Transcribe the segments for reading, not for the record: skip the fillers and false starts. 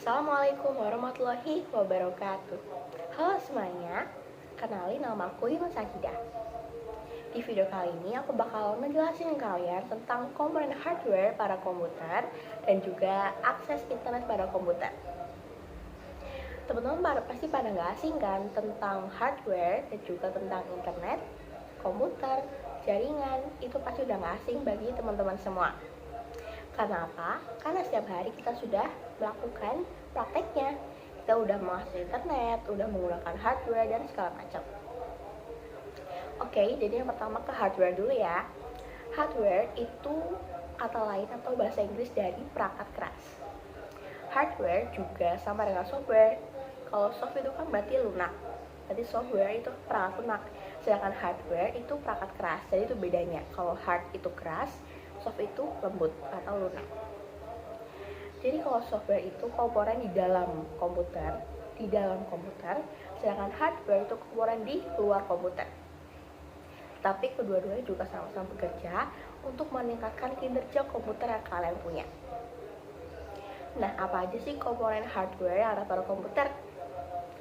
Assalamualaikum warahmatullahi wabarakatuh. Halo semuanya, kenalin nama aku Iman Sajidah. Di video kali ini aku bakal ngejelasin kalian tentang komponen hardware pada komputer dan juga akses internet pada komputer. Teman-teman pasti pada nggak asing kan tentang hardware dan juga tentang internet, komputer, jaringan, itu pasti udah nggak asing bagi teman-teman semua. Karena apa? Karena setiap hari kita sudah melakukan prakteknya. Kita udah mengakses internet, udah menggunakan hardware dan segala macam. Oke, jadi yang pertama ke hardware dulu ya. Hardware itu kata lain atau bahasa Inggris dari perangkat keras. Hardware juga sama dengan software. Kalau soft itu kan berarti lunak. Berarti software itu perangkat lunak. Sedangkan hardware itu perangkat keras. Jadi itu bedanya. Kalau hard itu keras, soft itu lembut atau lunak. Jadi kalau software itu komponen di dalam komputer, sedangkan hardware itu komponen di luar komputer. Tapi kedua-duanya juga sama-sama bekerja untuk meningkatkan kinerja komputer yang kalian punya. Nah, apa aja sih komponen hardware yang ada pada komputer?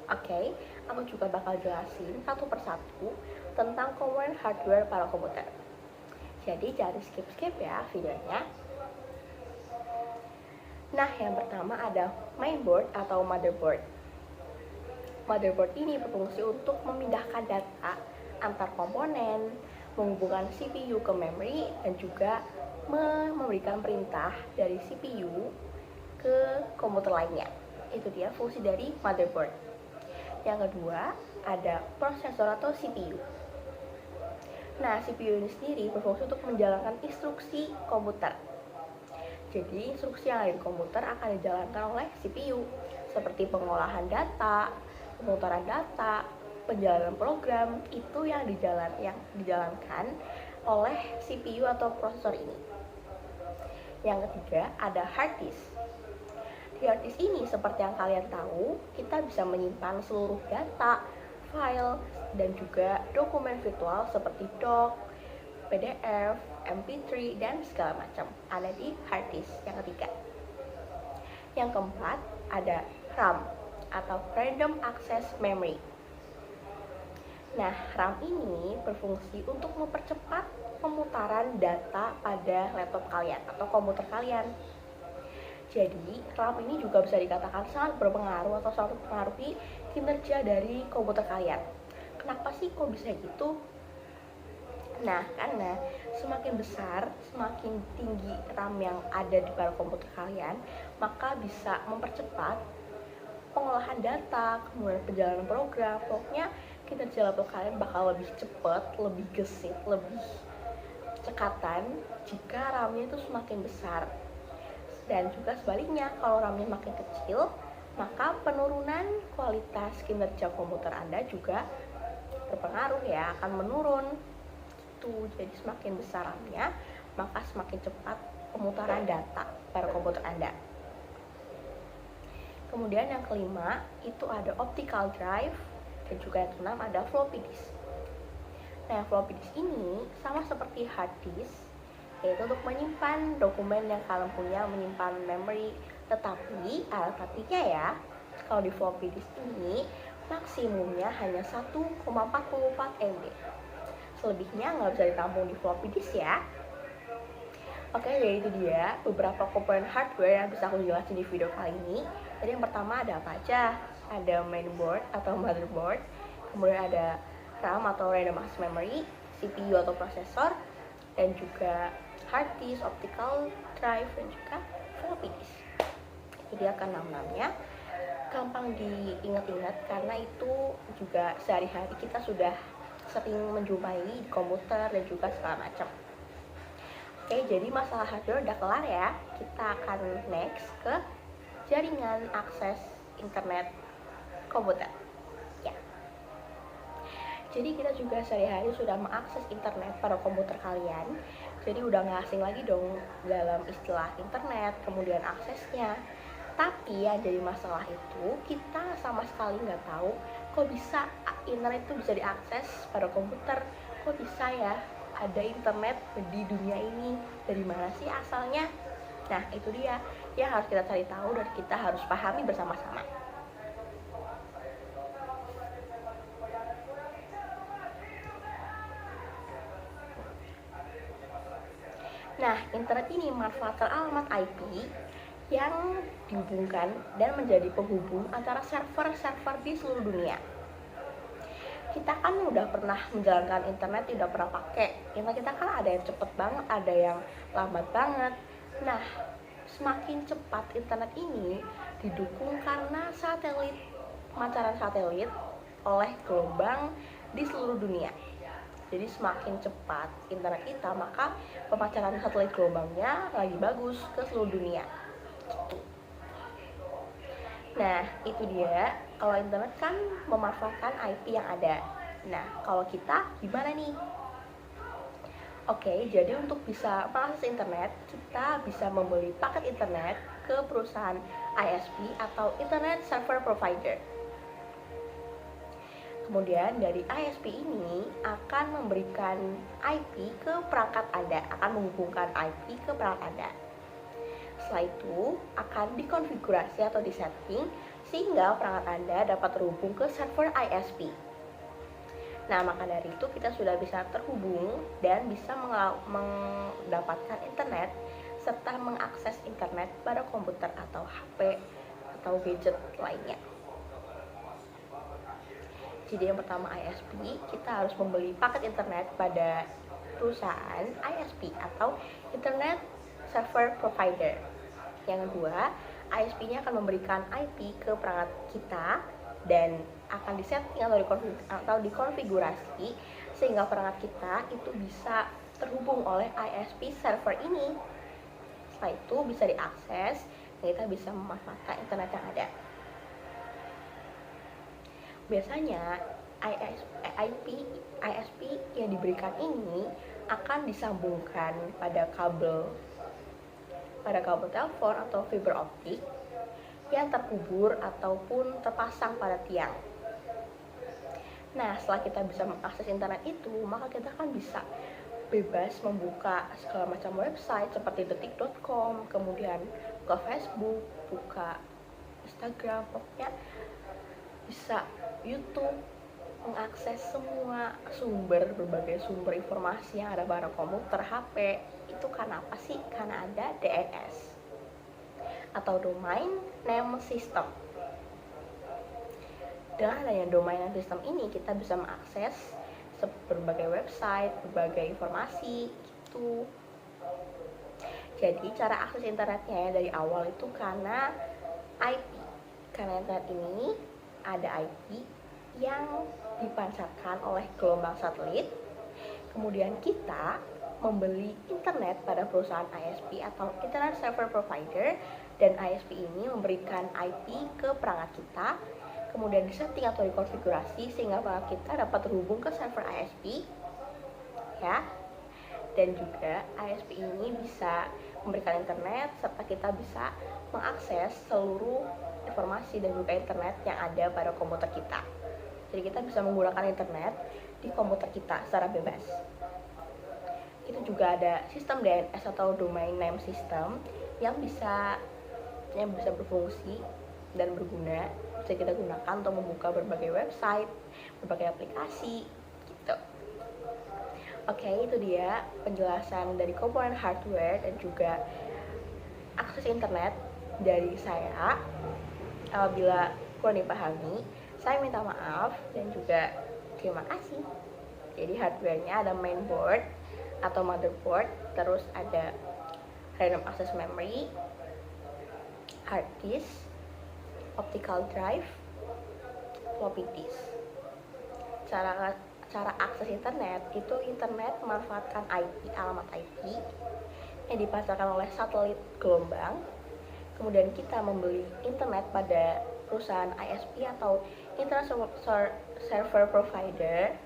Oke, aku juga bakal jelasin satu persatu tentang komponen hardware pada komputer. Jadi jangan skip-skip ya videonya. Nah, yang pertama ada mainboard atau motherboard. Motherboard ini berfungsi untuk memindahkan data antar komponen, menghubungkan CPU ke memory, dan juga memberikan perintah dari CPU ke komputer lainnya. Itu dia fungsi dari motherboard. Yang kedua, ada prosesor atau CPU. Nah, CPU ini sendiri berfungsi untuk menjalankan instruksi komputer. Jadi, instruksi yang ada di komputer akan dijalankan oleh CPU, seperti pengolahan data, pemutaran data, penjalanan program, itu yang dijalankan oleh CPU atau prosesor ini. Yang ketiga, ada hard disk. Di hard disk ini, seperti yang kalian tahu, kita bisa menyimpan seluruh data, file, dan juga dokumen virtual seperti doc, PDF, MP3, dan segala macam ada di hard disk yang ketiga. Yang keempat ada RAM atau Random Access Memory. Nah, RAM ini berfungsi untuk mempercepat pemutaran data pada laptop kalian atau komputer kalian. Jadi, RAM ini juga bisa dikatakan sangat berpengaruh atau sangat mempengaruhi kinerja dari komputer kalian. Kenapa sih kok bisa gitu? Nah, karena semakin besar, semakin tinggi RAM yang ada di pada komputer kalian, maka bisa mempercepat pengolahan data, kemudian perjalanan program. Pokoknya kinerja laptop kalian bakal lebih cepat, lebih gesit, lebih cekatan jika RAM-nya itu semakin besar. Dan juga sebaliknya, kalau RAM-nya makin kecil, maka penurunan kualitas kinerja komputer Anda juga berpengaruh ya, akan menurun. Jadi semakin besar RAM-nya, maka semakin cepat pemutaran data pada komputer Anda. Kemudian yang kelima, itu ada optical drive, dan juga yang keenam ada floppy disk. Nah, floppy disk ini sama seperti hard disk, yaitu untuk menyimpan dokumen yang kalian punya, menyimpan memory. Tetapi, tapinya ya, kalau di floppy disk ini maksimumnya hanya 1,44 MB. Selebihnya nggak bisa ditampung di floppy disk ya. Oke, jadi itu dia beberapa komponen hardware yang bisa aku jelasin di video kali ini. Jadi yang pertama ada apa aja? Ada mainboard atau motherboard, kemudian ada RAM atau random access memory, CPU atau prosesor, dan juga hard disk, optical drive, dan juga floppy disk. Itu dia keenam-enamnya. Gampang diingat-ingat karena itu juga sehari-hari kita sudah sering menjumpai di komputer dan juga segala macam. Oke, jadi masalah hardware udah kelar ya. Kita akan next ke jaringan akses internet komputer. Ya. Jadi kita juga sehari-hari sudah mengakses internet pada komputer kalian. Jadi udah nggak asing lagi dong dalam istilah internet, kemudian aksesnya. Tapi yang jadi masalah itu kita sama sekali nggak tahu kok bisa internet itu bisa diakses pada komputer. Kok bisa ya ada internet di dunia ini? Dari mana sih asalnya? Nah, itu dia yang harus kita cari tahu dan kita harus pahami bersama-sama. Nah, internet ini memanfaatkan alamat IP yang dihubungkan dan menjadi penghubung antara server-server di seluruh dunia. Kita kan udah pernah menjalankan internet, udah pernah pakai. Internet kita kan ada yang cepet banget, ada yang lambat banget. Nah, semakin cepat internet ini didukung karena satelit, pemancaran satelit oleh gelombang di seluruh dunia. Jadi semakin cepat internet kita, maka pemancaran satelit gelombangnya lagi bagus ke seluruh dunia. Gitu. Nah, itu dia. Kalau internet kan memanfaatkan IP yang ada. Nah, kalau kita gimana nih? Oke, jadi untuk bisa mengakses internet, kita bisa membeli paket internet ke perusahaan ISP atau Internet Server Provider. Kemudian dari ISP ini akan memberikan IP ke perangkat Anda, akan menghubungkan IP ke perangkat Anda. Setelah itu akan dikonfigurasi atau disetting sehingga perangkat Anda dapat terhubung ke server ISP. Nah, maka dari itu kita sudah bisa terhubung dan bisa mendapatkan internet serta mengakses internet pada komputer atau HP atau gadget lainnya. Jadi yang pertama ISP, kita harus membeli paket internet pada perusahaan ISP atau Internet Server Provider. Yang kedua, ISP-nya akan memberikan IP ke perangkat kita dan akan disetting atau dikonfigurasi sehingga perangkat kita itu bisa terhubung oleh ISP server ini. Setelah itu bisa diakses dan kita bisa memanfaatkan internet yang ada. Biasanya ISP yang diberikan ini akan disambungkan pada kabel telepon atau fiber optik yang terkubur ataupun terpasang pada tiang. Nah, setelah kita bisa mengakses internet itu, maka kita kan bisa bebas membuka segala macam website seperti detik.com, kemudian ke Facebook, buka Instagram, pokoknya bisa YouTube, mengakses semua berbagai sumber informasi yang ada pada komputer, HP. Itu karena apa sih? Karena ada DNS atau Domain Name System. Dengan adanya Domain Name System ini, kita bisa mengakses berbagai website, berbagai informasi gitu. Jadi cara akses internetnya dari awal itu karena IP. Karena internet ini ada IP yang dipancarkan oleh gelombang satelit. Kemudian kita membeli internet pada perusahaan ISP atau Internet Server Provider, dan ISP ini memberikan IP ke perangkat kita, kemudian disetting atau dikonfigurasi sehingga perangkat kita dapat terhubung ke server ISP, ya. Dan juga ISP ini bisa memberikan internet serta kita bisa mengakses seluruh informasi dan juga internet yang ada pada komputer kita. Jadi kita bisa menggunakan internet di komputer kita secara bebas. Itu juga ada sistem DNS atau Domain Name System yang bisa berfungsi dan berguna, bisa kita gunakan untuk membuka berbagai website, berbagai aplikasi gitu. Oke, itu dia penjelasan dari komponen hardware dan juga akses internet dari saya. Apabila kurang dipahami, saya minta maaf dan juga terima kasih. Jadi hardware-nya ada mainboard atau motherboard, terus ada random access memory, hard disk, optical drive, floppy disk. Cara akses internet itu internet memanfaatkan IP, alamat IP yang dipancarkan oleh satelit gelombang. Kemudian kita membeli internet pada perusahaan ISP atau Internet Server Provider.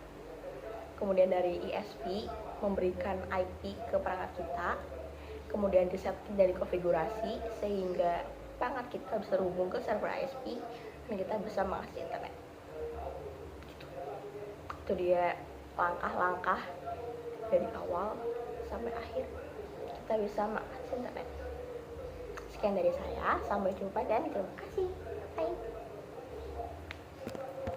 Kemudian dari ISP memberikan IP ke perangkat kita, kemudian disetting dan dikonfigurasi sehingga perangkat kita bisa terhubung ke server ISP dan kita bisa mengakses internet. Gitu. Itu dia langkah-langkah dari awal sampai akhir kita bisa mengakses internet. Sekian dari saya, sampai jumpa dan terima kasih.